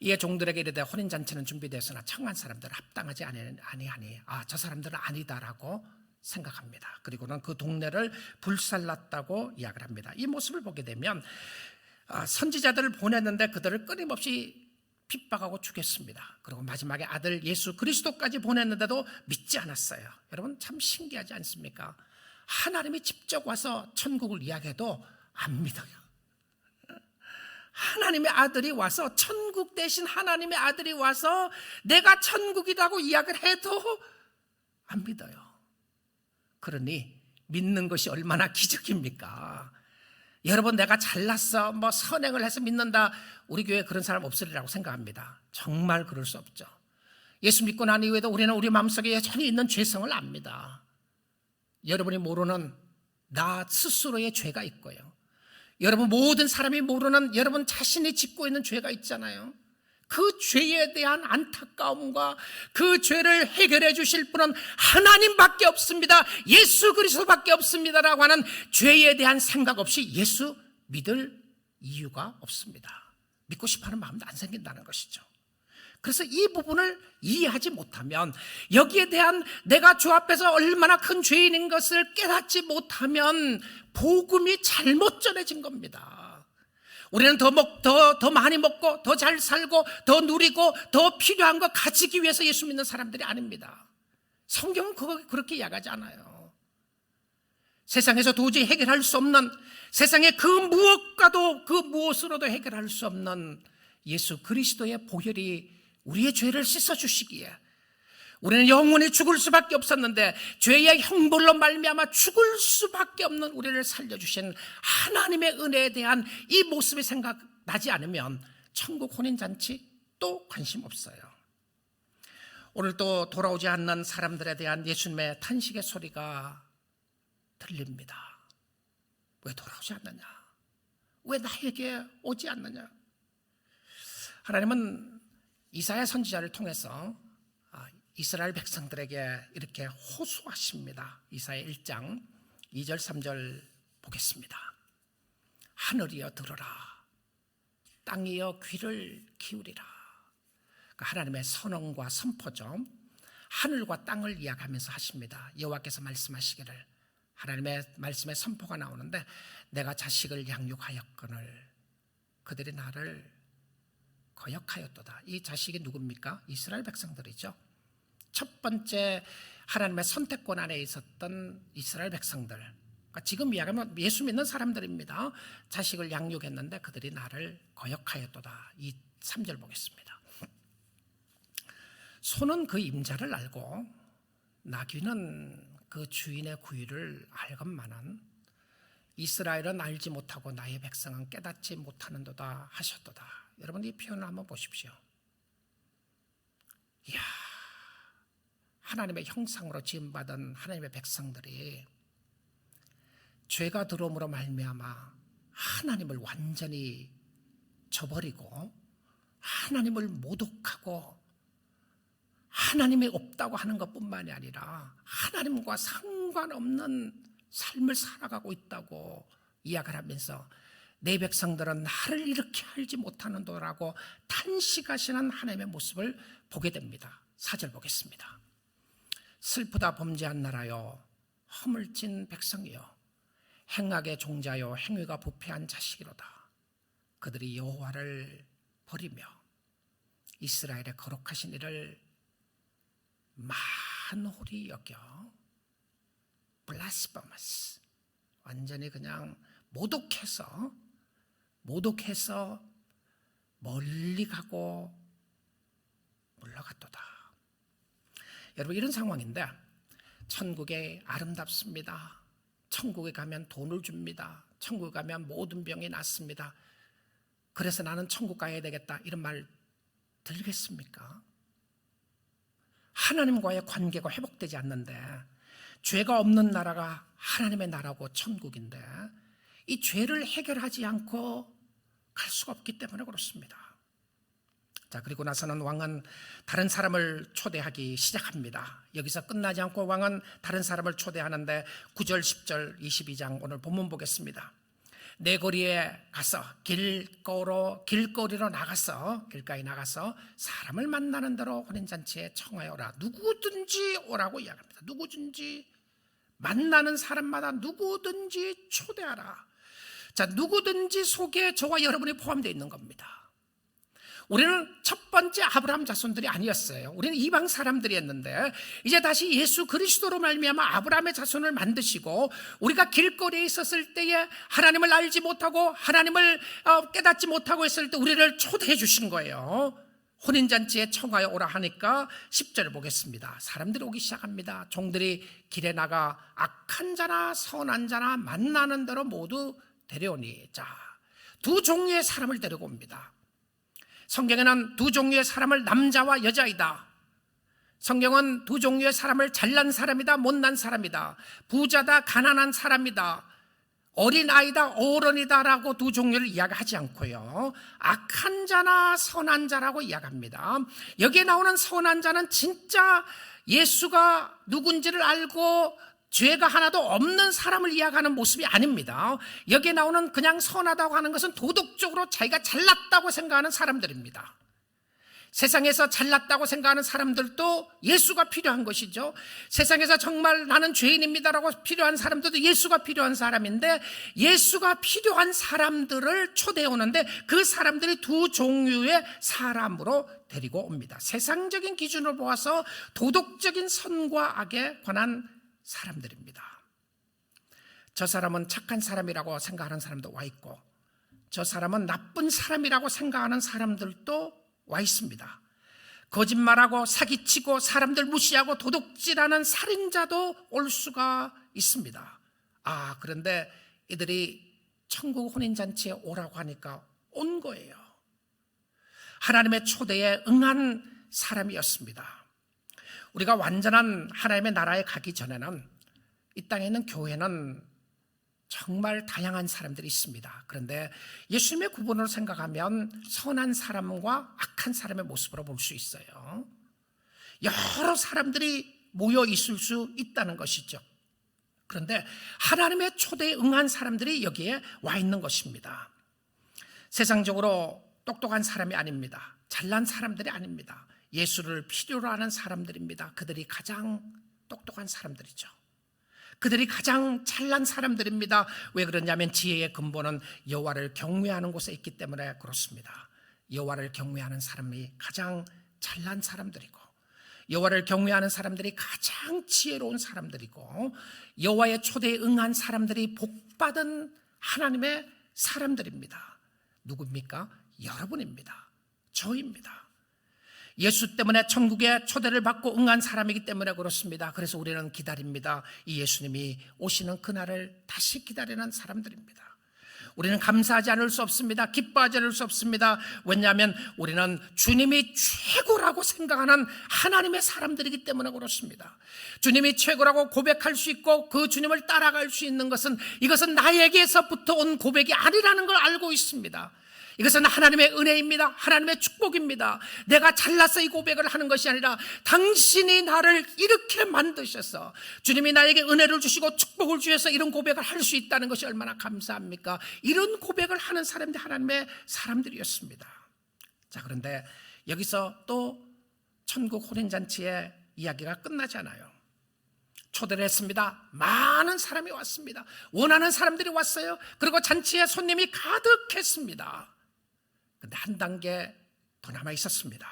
이에 종들에게 이르되 혼인잔치는 준비되었으나 청한 사람들은 합당하지 아니하니 저 사람들은 아니다라고 생각합니다. 그리고는 그 동네를 불살랐다고 이야기를 합니다. 이 모습을 보게 되면 선지자들을 보냈는데 그들을 끊임없이 핍박하고 죽였습니다. 그리고 마지막에 아들 예수 그리스도까지 보냈는데도 믿지 않았어요. 여러분 참 신기하지 않습니까? 하나님이 직접 와서 천국을 이야기해도 안 믿어요. 하나님의 아들이 와서, 천국 대신 하나님의 아들이 와서 내가 천국이라고 이야기를 해도 안 믿어요. 그러니 믿는 것이 얼마나 기적입니까? 여러분, 내가 잘났어, 선행을 해서 믿는다, 우리 교회에 그런 사람 없으리라고 생각합니다. 정말 그럴 수 없죠. 예수 믿고 난 이후에도 우리는 우리 마음속에 여전히 있는 죄성을 압니다. 여러분이 모르는 나 스스로의 죄가 있고요, 여러분 모든 사람이 모르는 여러분 자신이 짓고 있는 죄가 있잖아요. 그 죄에 대한 안타까움과 그 죄를 해결해 주실 분은 하나님밖에 없습니다, 예수 그리스도밖에 없습니다라고 하는 죄에 대한 생각 없이 예수 믿을 이유가 없습니다. 믿고 싶어하는 마음도 안 생긴다는 것이죠. 그래서 이 부분을 이해하지 못하면, 여기에 대한 내가 주 앞에서 얼마나 큰 죄인인 것을 깨닫지 못하면 복음이 잘못 전해진 겁니다. 우리는 더 많이 먹고 더 잘 살고 더 누리고 더 필요한 거 가지기 위해서 예수 믿는 사람들이 아닙니다. 성경은 그렇게 이야기하지 않아요. 세상에서 도저히 해결할 수 없는, 세상의 그 무엇과도 그 무엇으로도 해결할 수 없는 예수 그리스도의 보혈이 우리의 죄를 씻어주시기에 우리는 영원히 죽을 수밖에 없었는데, 죄의 형벌로 말미암아 죽을 수밖에 없는 우리를 살려주신 하나님의 은혜에 대한 이 모습이 생각나지 않으면 천국 혼인잔치 또 관심 없어요. 오늘 또 돌아오지 않는 사람들에 대한 예수님의 탄식의 소리가 들립니다. 왜 돌아오지 않느냐? 왜 나에게 오지 않느냐? 하나님은 이사야 선지자를 통해서 이스라엘 백성들에게 이렇게 호소하십니다. 이사야 1장 2절 3절 보겠습니다. 하늘이여 들으라, 땅이여 귀를 기울이라. 그러니까 하나님의 선언과 선포죠. 하늘과 땅을 이야기하면서 하십니다. 여호와께서 말씀하시기를, 하나님의 말씀의 선포가 나오는데, 내가 자식을 양육하였거늘 그들이 나를 거역하였도다. 이 자식이 누굽니까? 이스라엘 백성들이죠. 첫 번째 하나님의 선택권 안에 있었던 이스라엘 백성들, 그러니까 지금 이야기하면 예수 믿는 사람들입니다. 자식을 양육했는데 그들이 나를 거역하였도다. 이 3절 보겠습니다. 소는 그 임자를 알고 나귀는 그 주인의 구유를 알건만은 이스라엘은 알지 못하고 나의 백성은 깨닫지 못하는도다 하셨도다. 여러분, 이 표현을 한번 보십시오. 이야, 하나님의 형상으로 지음받은 하나님의 백성들이 죄가 들어옴으로 말미암아 하나님을 완전히 저버리고 하나님을 모독하고 하나님이 없다고 하는 것뿐만이 아니라 하나님과 상관없는 삶을 살아가고 있다고 이야기를 하면서, 내 백성들은 나를 이렇게 알지 못하는도라고 탄식하시는 하나님의 모습을 보게 됩니다. 4절 보겠습니다. 슬프다 범죄한 나라여, 허물진 백성이여, 행악의 종자여, 행위가 부패한 자식이로다. 그들이 여호와를 버리며 이스라엘의 거룩하신 이를 만홀히 여겨, blasphemous, 완전히 그냥 모독해서 멀리 가고 물러갔도다. 여러분, 이런 상황인데, 천국에 아름답습니다. 천국에 가면 돈을 줍니다. 천국에 가면 모든 병이 낫습니다. 그래서 나는 천국 가야 되겠다, 이런 말 들리겠습니까? 하나님과의 관계가 회복되지 않는데, 죄가 없는 나라가 하나님의 나라고 천국인데 이 죄를 해결하지 않고 갈 수가 없기 때문에 그렇습니다. 자, 그리고 나서는 왕은 다른 사람을 초대하기 시작합니다. 여기서 끝나지 않고 왕은 다른 사람을 초대하는데 9절, 10절, 22장 오늘 본문 보겠습니다. 내 거리에 가서 길거리로 나가서, 길가에 나가서 사람을 만나는 대로 혼인잔치에 청하여 오라. 누구든지 오라고 이야기합니다. 누구든지, 만나는 사람마다 누구든지 초대하라. 자, 누구든지 속에 저와 여러분이 포함되어 있는 겁니다. 우리는 첫 번째 아브라함 자손들이 아니었어요. 우리는 이방 사람들이었는데 이제 다시 예수 그리스도로 말미암아 아브라함의 자손을 만드시고, 우리가 길거리에 있었을 때에 하나님을 알지 못하고 하나님을 깨닫지 못하고 있을 때 우리를 초대해 주신 거예요. 혼인잔치에 청하여 오라 하니까 10절을 보겠습니다. 사람들이 오기 시작합니다. 종들이 길에 나가 악한 자나 선한 자나 만나는 대로 모두 데려오니. 자, 두 종류의 사람을 데리고 옵니다. 성경에는 두 종류의 사람을 남자와 여자이다. 성경은 두 종류의 사람을 잘난 사람이다, 못난 사람이다, 부자다, 가난한 사람이다, 어린아이다, 어른이다라고 두 종류를 이야기하지 않고요, 악한 자나 선한 자라고 이야기합니다. 여기에 나오는 선한 자는 진짜 예수가 누군지를 알고 죄가 하나도 없는 사람을 이야기하는 모습이 아닙니다. 여기에 나오는 그냥 선하다고 하는 것은 도덕적으로 자기가 잘났다고 생각하는 사람들입니다. 세상에서 잘났다고 생각하는 사람들도 예수가 필요한 것이죠. 세상에서 정말 나는 죄인입니다라고 필요한 사람들도 예수가 필요한 사람인데, 예수가 필요한 사람들을 초대해 오는데 그 사람들이 두 종류의 사람으로 데리고 옵니다. 세상적인 기준으로 보아서 도덕적인 선과 악에 관한 사람들입니다. 저 사람은 착한 사람이라고 생각하는 사람도 와 있고, 저 사람은 나쁜 사람이라고 생각하는 사람들도 와 있습니다. 거짓말하고 사기치고 사람들 무시하고 도둑질하는 살인자도 올 수가 있습니다. 그런데 이들이 천국 혼인잔치에 오라고 하니까 온 거예요. 하나님의 초대에 응한 사람이었습니다. 우리가 완전한 하나님의 나라에 가기 전에는 이 땅에 있는 교회는 정말 다양한 사람들이 있습니다. 그런데 예수님의 구분으로 생각하면 선한 사람과 악한 사람의 모습으로 볼 수 있어요. 여러 사람들이 모여 있을 수 있다는 것이죠. 그런데 하나님의 초대에 응한 사람들이 여기에 와 있는 것입니다. 세상적으로 똑똑한 사람이 아닙니다. 잘난 사람들이 아닙니다. 예수를 필요로 하는 사람들입니다. 그들이 가장 똑똑한 사람들이죠. 그들이 가장 잘난 사람들입니다. 왜 그러냐면 지혜의 근본은 여호와를 경외하는 곳에 있기 때문에 그렇습니다. 여호와를 경외하는 사람이 가장 잘난 사람들이고, 여호와를 경외하는 사람들이 가장 지혜로운 사람들이고, 여호와의 초대에 응한 사람들이 복받은 하나님의 사람들입니다. 누굽니까? 여러분입니다. 저입니다. 예수 때문에 천국에 초대를 받고 응한 사람이기 때문에 그렇습니다. 그래서 우리는 기다립니다. 이 예수님이 오시는 그날을 다시 기다리는 사람들입니다. 우리는 감사하지 않을 수 없습니다. 기뻐하지 않을 수 없습니다. 왜냐하면 우리는 주님이 최고라고 생각하는 하나님의 사람들이기 때문에 그렇습니다. 주님이 최고라고 고백할 수 있고 그 주님을 따라갈 수 있는 것은, 이것은 나에게서부터 온 고백이 아니라는 걸 알고 있습니다. 이것은 하나님의 은혜입니다. 하나님의 축복입니다. 내가 잘나서 이 고백을 하는 것이 아니라 당신이 나를 이렇게 만드셔서, 주님이 나에게 은혜를 주시고 축복을 주셔서 이런 고백을 할 수 있다는 것이 얼마나 감사합니까? 이런 고백을 하는 사람들이 하나님의 사람들이었습니다. 자, 그런데 여기서 또 천국 혼인잔치의 이야기가 끝나지 않아요. 초대를 했습니다. 많은 사람이 왔습니다. 원하는 사람들이 왔어요. 그리고 잔치에 손님이 가득했습니다. 그런데 한 단계 더 남아 있었습니다.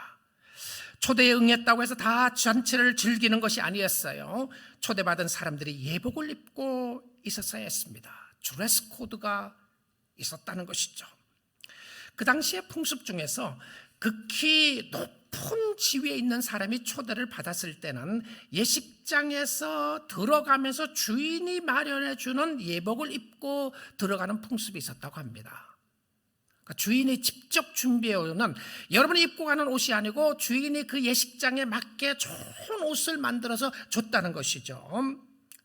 초대에 응했다고 해서 다 잔치를 즐기는 것이 아니었어요. 초대받은 사람들이 예복을 입고 있었어야 했습니다. 드레스 코드가 있었다는 것이죠. 그 당시의 풍습 중에서 극히 높은 지위에 있는 사람이 초대를 받았을 때는 예식장에서 들어가면서 주인이 마련해 주는 예복을 입고 들어가는 풍습이 있었다고 합니다. 그러니까 주인이 직접 준비해오는, 여러분이 입고 가는 옷이 아니고 주인이 그 예식장에 맞게 좋은 옷을 만들어서 줬다는 것이죠.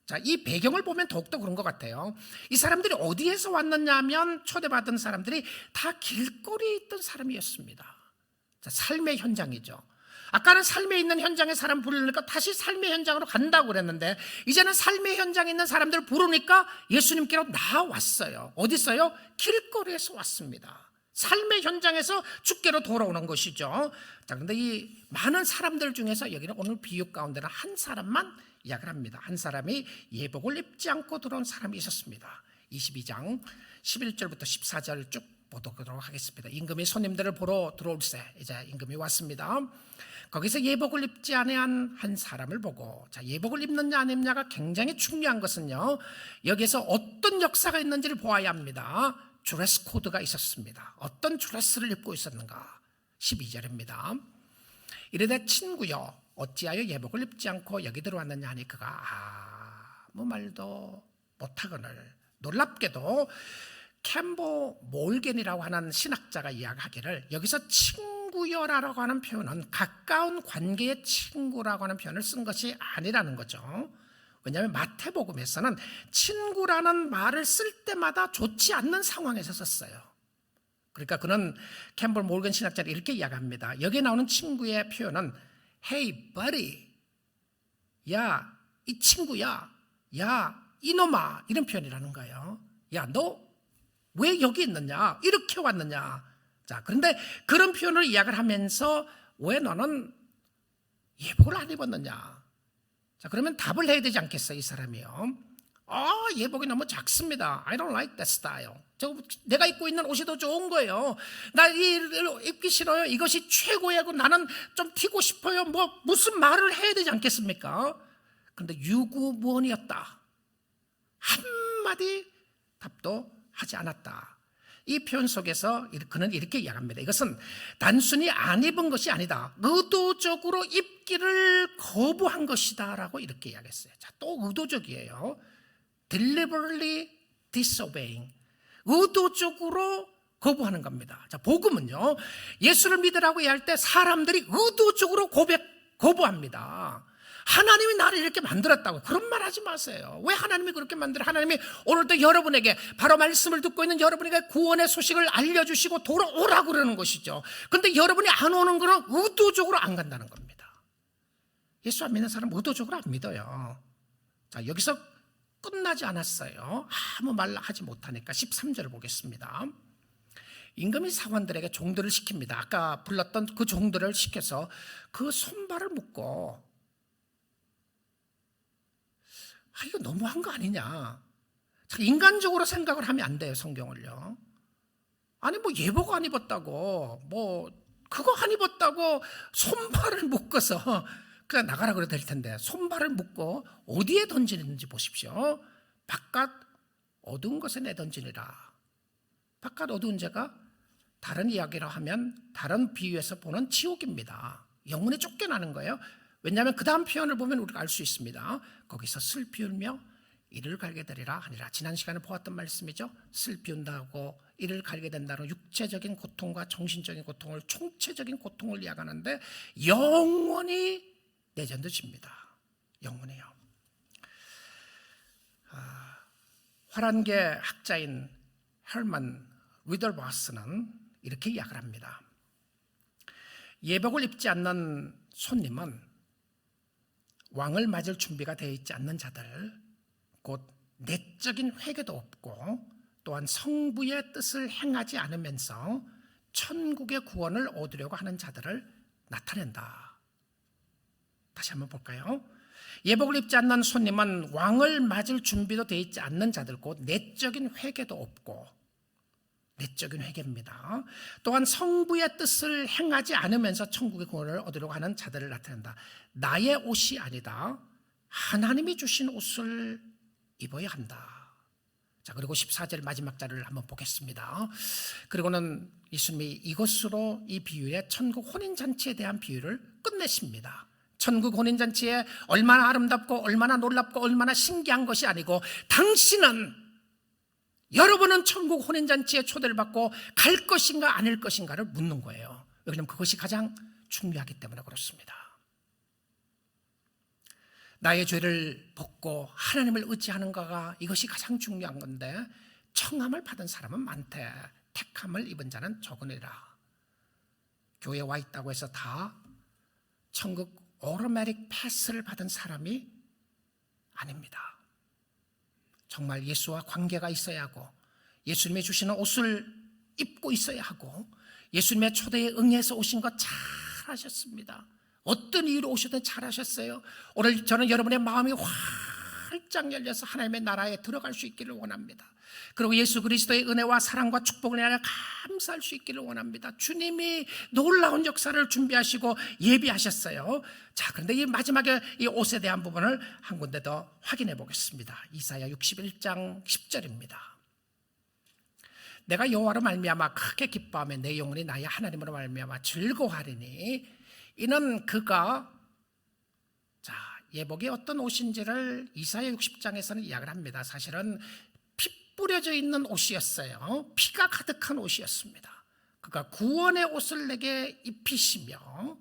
자, 이 배경을 보면 더욱더 그런 것 같아요. 이 사람들이 어디에서 왔느냐 하면 초대받은 사람들이 다 길거리에 있던 사람이었습니다. 자, 삶의 현장이죠. 아까는 삶에 있는 현장에 사람 부르니까 다시 삶의 현장으로 간다고 그랬는데, 이제는 삶의 현장에 있는 사람들을 부르니까 예수님께로 나왔어요. 어디 있어요? 길거리에서 왔습니다. 삶의 현장에서 주께로 돌아오는 것이죠. 자, 그런데 이 많은 사람들 중에서 여기는 오늘 비유 가운데는 한 사람만 이야기를 합니다. 한 사람이 예복을 입지 않고 들어온 사람이 있었습니다. 22장 11절부터 14절 쭉 보도록 하겠습니다. 임금이 손님들을 보러 들어올세, 이제 임금이 왔습니다. 거기서 예복을 입지 아니한 한 사람을 보고, 자, 예복을 입느냐 안 입느냐가 굉장히 중요한 것은요, 여기에서 어떤 역사가 있는지를 보아야 합니다. 드레스 코드가 있었습니다. 어떤 드레스를 입고 있었는가? 12절입니다. 이르되 친구여, 어찌하여 예복을 입지 않고 여기 들어왔느냐 하니 그가 아무 말도 못하거늘. 놀랍게도 캠보 몰겐이라고 하는 신학자가 이야기하기를, 여기서 친구여라고 하는 표현은 가까운 관계의 친구라고 하는 표현을 쓴 것이 아니라는 거죠. 왜냐하면 마태복음에서는 친구라는 말을 쓸 때마다 좋지 않는 상황에서 썼어요. 그러니까 그는 캠볼 몰건 신학자를 이렇게 이야기합니다. 여기에 나오는 친구의 표현은 Hey buddy, 야 이 친구야, 야 이놈아, 이런 표현이라는 거예요. 야 너 왜 여기 있느냐, 이렇게 왔느냐. 자, 그런데 그런 표현을 이야기를 하면서 왜 너는 예복을 안 입었느냐. 자, 그러면 답을 해야 되지 않겠어요, 이 사람이요. 예복이 너무 작습니다. I don't like that style. 내가 입고 있는 옷이 더 좋은 거예요. 나 입기 싫어요. 이것이 최고야고 나는 좀 튀고 싶어요. 무슨 말을 해야 되지 않겠습니까? 그런데 유구무원이었다. 한마디 답도 하지 않았다. 이 표현 속에서 그는 이렇게 이야기합니다. 이것은 단순히 안 입은 것이 아니다. 의도적으로 입기를 거부한 것이다 라고 이렇게 이야기했어요. 자, 또 의도적이에요. deliberately disobeying. 의도적으로 거부하는 겁니다. 자, 복음은요, 예수를 믿으라고 할 때 사람들이 의도적으로 거부합니다. 하나님이 나를 이렇게 만들었다고 그런 말 하지 마세요. 왜 하나님이 그렇게 만들어? 하나님이 오늘도 여러분에게, 바로 말씀을 듣고 있는 여러분에게 구원의 소식을 알려주시고 돌아오라고 그러는 것이죠. 그런데 여러분이 안 오는 거는 의도적으로 안 간다는 겁니다. 예수 안 믿는 사람 의도적으로 안 믿어요. 자, 여기서 끝나지 않았어요. 아무 말 하지 못하니까 13절을 보겠습니다. 임금이 사관들에게 종들을 시킵니다. 아까 불렀던 그 종들을 시켜서 그 손발을 묶고, 이거 너무한 거 아니냐. 인간적으로 생각을 하면 안 돼요, 성경을요. 아니, 예복 안 입었다고, 그거 안 입었다고 손발을 묶어서 그냥 나가라 그래도 될 텐데, 손발을 묶고 어디에 던지는지 보십시오. 바깥 어두운 곳에 내던지니라. 바깥 어두운 데가 다른 이야기로 하면, 다른 비유에서 보는 지옥입니다. 영혼이 쫓겨나는 거예요. 왜냐하면 그 다음 표현을 보면 우리가 알 수 있습니다. 거기서 슬피 울며 이를 갈게 되리라 하니라. 지난 시간에 보았던 말씀이죠. 슬피 운다고 이를 갈게 된다는 육체적인 고통과 정신적인 고통을, 총체적인 고통을 이야기하는데, 영원히 내전도집니다. 영원히요. 화란계 학자인 헬만 리덜버스는 이렇게 이야기를 합니다. 예복을 입지 않는 손님은 왕을 맞을 준비가 되어 있지 않는 자들, 곧 내적인 회개도 없고 또한 성부의 뜻을 행하지 않으면서 천국의 구원을 얻으려고 하는 자들을 나타낸다. 다시 한번 볼까요? 예복을 입지 않는 손님은 왕을 맞을 준비도 되어 있지 않는 자들, 곧 내적인 회개도 없고, 내적인 회개입니다. 또한 성부의 뜻을 행하지 않으면서 천국의 구원을 얻으려고 하는 자들을 나타낸다. 나의 옷이 아니다. 하나님이 주신 옷을 입어야 한다. 자, 그리고 14절 마지막 자를 한번 보겠습니다. 그리고는 예수님이 이것으로 이 비유의 천국 혼인잔치에 대한 비유를 끝내십니다. 천국 혼인잔치에 얼마나 아름답고 얼마나 놀랍고 얼마나 신기한 것이 아니고, 당신은 여러분은 천국 혼인잔치에 초대를 받고 갈 것인가 아닐 것인가를 묻는 거예요. 왜냐하면 그것이 가장 중요하기 때문에 그렇습니다. 나의 죄를 벗고 하나님을 의지하는가가 이것이 가장 중요한 건데 청함을 받은 사람은 많대. 택함을 입은 자는 적으니라. 교회에 와 있다고 해서 다 천국 오토매틱 패스를 받은 사람이 아닙니다. 정말 예수와 관계가 있어야 하고 예수님이 주시는 옷을 입고 있어야 하고 예수님의 초대에 응해서 오신 것 잘하셨습니다. 어떤 이유로 오셔도 잘하셨어요. 오늘 저는 여러분의 마음이 활짝 열려서 하나님의 나라에 들어갈 수 있기를 원합니다. 그리고 예수 그리스도의 은혜와 사랑과 축복을 인하여 감사할 수 있기를 원합니다. 주님이 놀라운 역사를 준비하시고 예비하셨어요. 자, 그런데 이 마지막에 이 옷에 대한 부분을 한 군데 더 확인해 보겠습니다. 이사야 61장 10절입니다. 내가 여호와로 말미암아 크게 기뻐하며 내 영혼이 나의 하나님으로 말미암아 즐거워하리니 이는 그가, 자, 예복이 어떤 옷인지를 이사야 60장에서는 이야기를 합니다. 사실은 피 뿌려져 있는 옷이었어요. 피가 가득한 옷이었습니다. 그가 구원의 옷을 내게 입히시며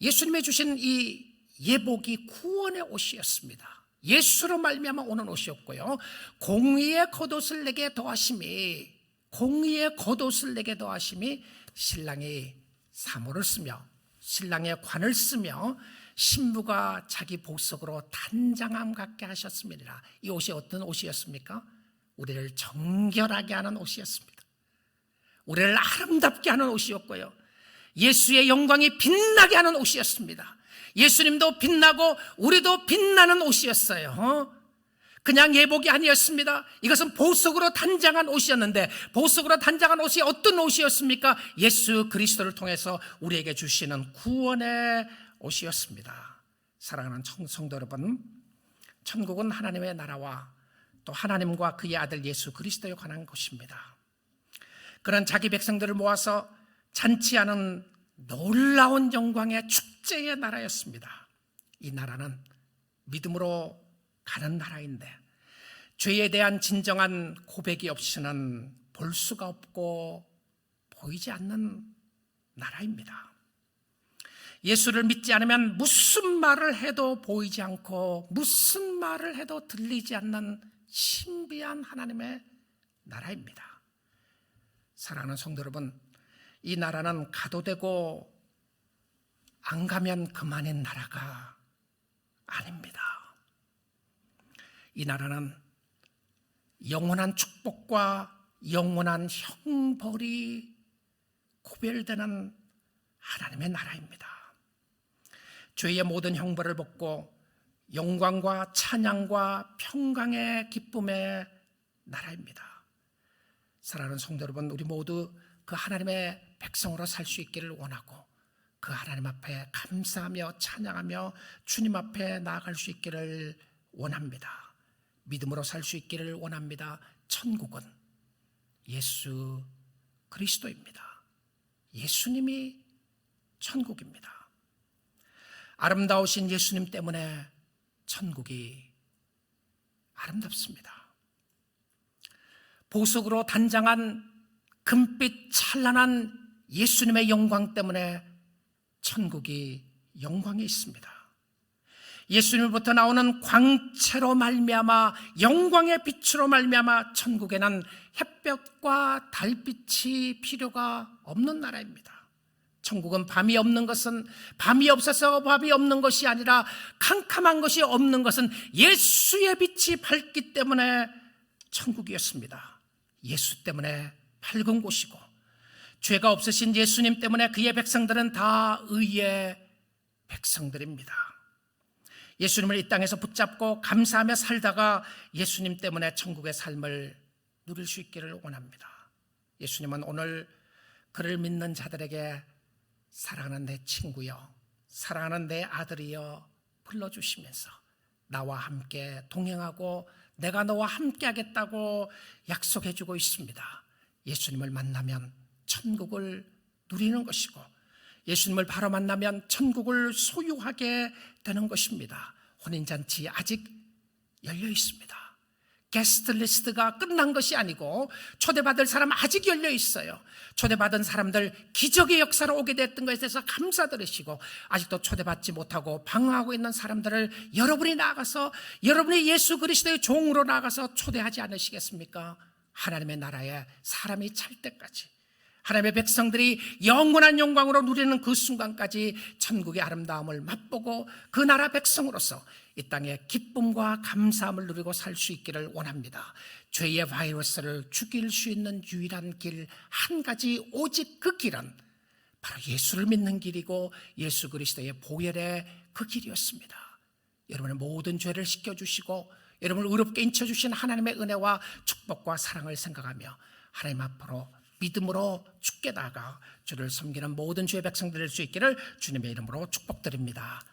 예수님이 주신 이 예복이 구원의 옷이었습니다. 예수로 말미암아 오는 옷이었고요. 공의의 겉옷을 내게 더하심이, 공의의 겉옷을 내게 더하심이 신랑이 사모를 쓰며 신랑의 관을 쓰며 신부가 자기 복속으로 단장함 갖게 하셨습니다. 이 옷이 어떤 옷이었습니까? 우리를 정결하게 하는 옷이었습니다. 우리를 아름답게 하는 옷이었고요. 예수의 영광이 빛나게 하는 옷이었습니다. 예수님도 빛나고 우리도 빛나는 옷이었어요. 그냥 예복이 아니었습니다. 이것은 보석으로 단장한 옷이었는데 보석으로 단장한 옷이 어떤 옷이었습니까? 예수 그리스도를 통해서 우리에게 주시는 구원의 옷이었습니다. 사랑하는 성도 여러분, 천국은 하나님의 나라와 또 하나님과 그의 아들 예수 그리스도에 관한 것입니다. 그런 자기 백성들을 모아서 잔치하는 놀라운 영광의 축제의 나라였습니다. 이 나라는 믿음으로 가는 나라인데 죄에 대한 진정한 고백이 없이는 볼 수가 없고 보이지 않는 나라입니다. 예수를 믿지 않으면 무슨 말을 해도 보이지 않고 무슨 말을 해도 들리지 않는 신비한 하나님의 나라입니다. 사랑하는 성도 여러분, 이 나라는 가도 되고 안 가면 그만인 나라가 아닙니다. 이 나라는 영원한 축복과 영원한 형벌이 구별되는 하나님의 나라입니다. 죄의 모든 형벌을 벗고 영광과 찬양과 평강의 기쁨의 나라입니다. 사랑하는 성도 여러분, 우리 모두 그 하나님의 백성으로 살 수 있기를 원하고 그 하나님 앞에 감사하며 찬양하며 주님 앞에 나아갈 수 있기를 원합니다. 믿음으로 살 수 있기를 원합니다. 천국은 예수 그리스도입니다. 예수님이 천국입니다. 아름다우신 예수님 때문에 천국이 아름답습니다. 보석으로 단장한 금빛 찬란한 예수님의 영광 때문에 천국이 영광이 있습니다. 예수님부터 나오는 광채로 말미암아 영광의 빛으로 말미암아 천국에는 햇볕과 달빛이 필요가 없는 나라입니다. 천국은 밤이 없는 것은 밤이 없어서 밤이 없는 것이 아니라 캄캄한 것이 없는 것은 예수의 빛이 밝기 때문에 천국이었습니다. 예수 때문에 밝은 곳이고 죄가 없으신 예수님 때문에 그의 백성들은 다 의의 백성들입니다. 예수님을 이 땅에서 붙잡고 감사하며 살다가 예수님 때문에 천국의 삶을 누릴 수 있기를 원합니다. 예수님은 오늘 그를 믿는 자들에게 사랑하는 내 친구여, 사랑하는 내 아들이여 불러주시면서 나와 함께 동행하고 내가 너와 함께 하겠다고 약속해 주고 있습니다. 예수님을 만나면 천국을 누리는 것이고 예수님을 바로 만나면 천국을 소유하게 되는 것입니다. 혼인잔치 아직 열려 있습니다. 게스트 리스트가 끝난 것이 아니고 초대받을 사람 아직 열려 있어요. 초대받은 사람들 기적의 역사로 오게 됐던 것에 대해서 감사드리시고, 아직도 초대받지 못하고 방황하고 있는 사람들을 여러분이 나가서 여러분이 예수 그리스도의 종으로 나가서 초대하지 않으시겠습니까? 하나님의 나라에 사람이 찰 때까지, 하나님의 백성들이 영원한 영광으로 누리는 그 순간까지 천국의 아름다움을 맛보고 그 나라 백성으로서 이 땅에 기쁨과 감사함을 누리고 살 수 있기를 원합니다. 죄의 바이러스를 죽일 수 있는 유일한 길 한 가지, 오직 그 길은 바로 예수를 믿는 길이고 예수 그리스도의 보혈의 그 길이었습니다. 여러분의 모든 죄를 씻겨주시고 여러분을 의롭게 인쳐주신 하나님의 은혜와 축복과 사랑을 생각하며 하나님 앞으로 믿음으로 주께 나가 주를 섬기는 모든 주의 백성들 될 수 있기를 주님의 이름으로 축복드립니다.